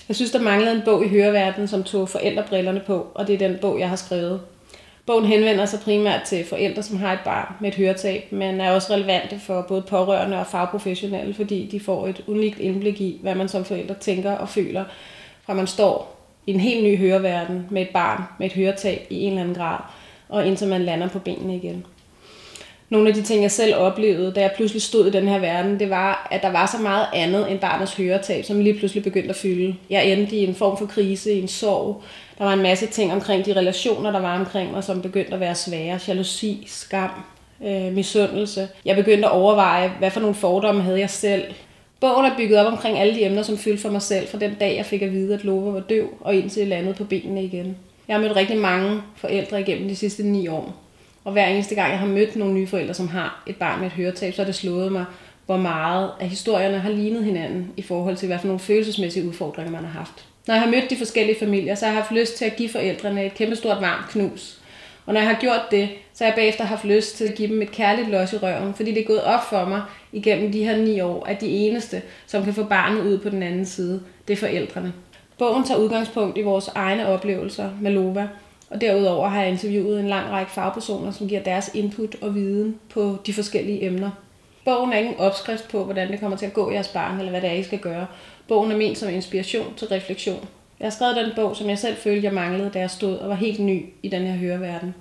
Jeg synes, der manglede en bog i høreverdenen, som tog forældrebrillerne på, og det er den bog, jeg har skrevet. Bogen henvender sig primært til forældre, som har et barn med et høretab, men er også relevante for både pårørende og fagprofessionelle, fordi de får et unikt indblik i, hvad man som forældre tænker og føler, fra man står i en helt ny høreverden med et barn med et høretab i en eller anden grad, og indtil man lander på benene igen. Nogle af de ting, jeg selv oplevede, da jeg pludselig stod i den her verden, det var, at der var så meget andet end barnets høretab, som lige pludselig begyndte at fylde. Jeg endte i en form for krise, i en sorg. Der var en masse ting omkring de relationer, der var omkring mig, som begyndte at være svære. Jalousi, skam, misundelse. Jeg begyndte at overveje, hvad for nogle fordomme havde jeg selv. Bogen er bygget op omkring alle de emner, som fyldte for mig selv, fra den dag, jeg fik at vide, at Lova var døv, og indtil jeg landede på benene igen. Jeg har mødt rigtig mange forældre igennem de sidste 9 år. Og hver eneste gang, jeg har mødt nogle nye forældre, som har et barn med et høretab, så har det slået mig, hvor meget af historierne har lignet hinanden i forhold til, hvad for nogle følelsesmæssige udfordringer man har haft. Når jeg har mødt de forskellige familier, så har jeg haft lyst til at give forældrene et kæmpestort varmt knus. Og når jeg har gjort det, så har jeg bagefter haft lyst til at give dem et kærligt los i røven, fordi det er gået op for mig igennem de her 9 år, at de eneste, som kan få barnet ud på den anden side, det er forældrene. Bogen tager udgangspunkt i vores egne oplevelser med Lova, og derudover har jeg interviewet en lang række fagpersoner, som giver deres input og viden på de forskellige emner. Bogen er ikke en opskrift på, hvordan det kommer til at gå jeres barn, eller hvad det er, I skal gøre. Bogen er ment som inspiration til refleksion. Jeg har skrevet den bog, som jeg selv følte, jeg manglede, da jeg stod og var helt ny i den her høreverden.